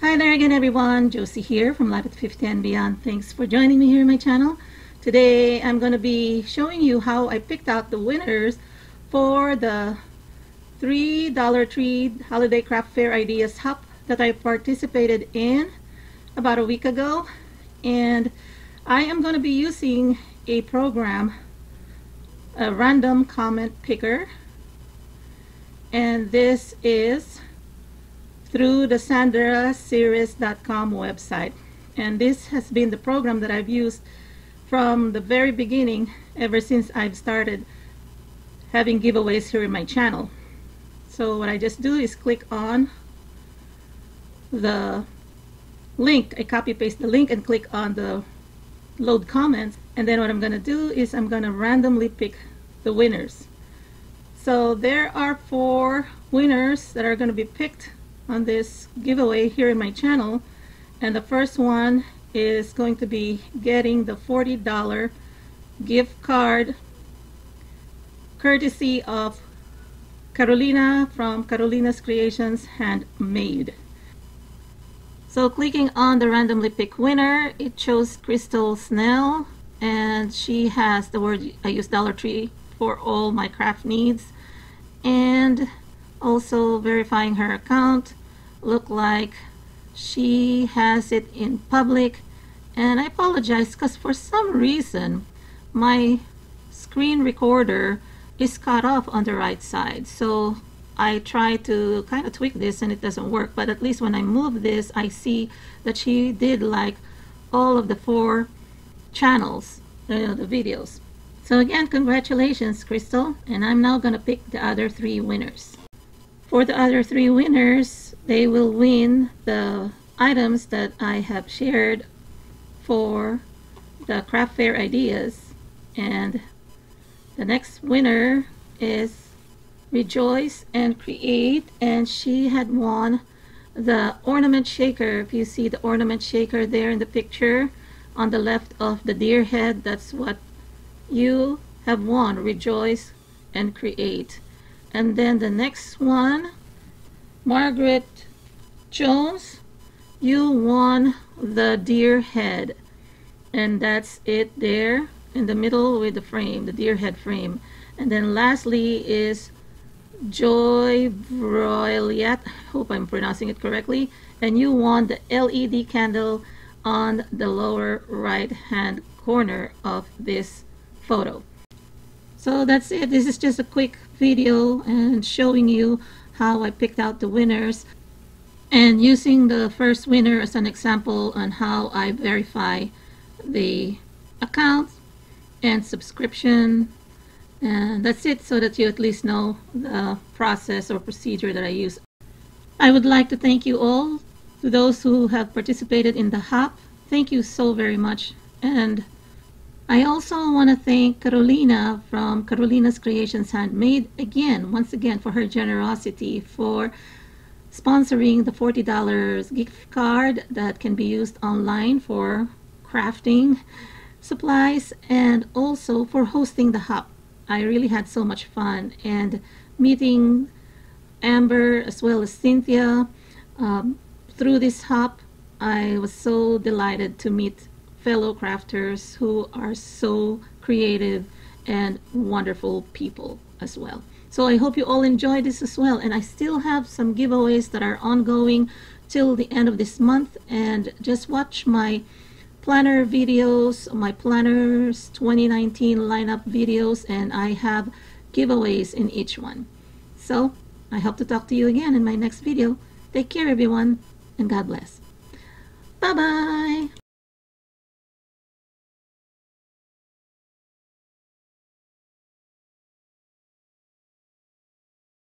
Hi there again everyone, Josie here from Life at 50 and Beyond. Thanks for joining me here in my channel. Today I'm going to be showing you how I picked out the winners for the $3 Tree Holiday Craft Fair Ideas Hop that I participated in about a week ago. And I am going to be using a program, a random comment picker, and this is through the sandraseries.com website, and this has been the program that I've used from the very beginning, ever since I've started having giveaways here in my channel. So what I just do is click on the link, I copy paste the link and click on the load comments, and then what I'm going to do is I'm going to randomly pick the winners. So there are 4 winners that are going to be picked on this giveaway here in my channel, and the first one is going to be getting the $40 gift card courtesy of Carolina from Carolina's Creations Handmade. So clicking on the randomly pick winner, it shows Crystal Snell, and she has the word I use Dollar Tree for all my craft needs, and also verifying her account. Look like she has it in public, and I apologize because for some reason my screen recorder is cut off on the right side, so I try to kind of tweak this and it doesn't work, but at least when I move this I see that she did like all of the 4 channels, the videos. So again, congratulations Crystal, and I'm now gonna pick the other 3 winners. For the other 3 winners, they will win the items that I have shared for the craft fair ideas. And the next winner is Rejoice and Create, and she had won the ornament shaker. If you see the ornament shaker there in the picture on the left of the deer head, that's what you have won, Rejoice and Create. And then the next one, Margaret Jones, you won the deer head, and that's it there in the middle with the frame, the deer head frame. And then lastly is Joy Broiliat, I hope I'm pronouncing it correctly, and you won the LED candle on the lower right hand corner of this photo. So that's it. This is just a quick video and showing you how I picked out the winners and using the first winner as an example on how I verify the account and subscription. And that's it, so that you at least know the process or procedure that I use. I would like to thank you all, to those who have participated in the hop. Thank you so very much. And I also want to thank Carolina from Carolina's Creations Handmade once again for her generosity for sponsoring the $40 gift card that can be used online for crafting supplies, and also for hosting the hop. I really had so much fun, and meeting Amber as well as Cynthia through this hop. I was so delighted to meet fellow crafters who are so creative and wonderful people as well. So I hope you all enjoyed this as well, and I still have some giveaways that are ongoing till the end of this month, and just watch my planner videos, my planners 2019 lineup videos, and I have giveaways in each one. So I hope to talk to you again in my next video. Take care everyone, and God bless. Bye bye.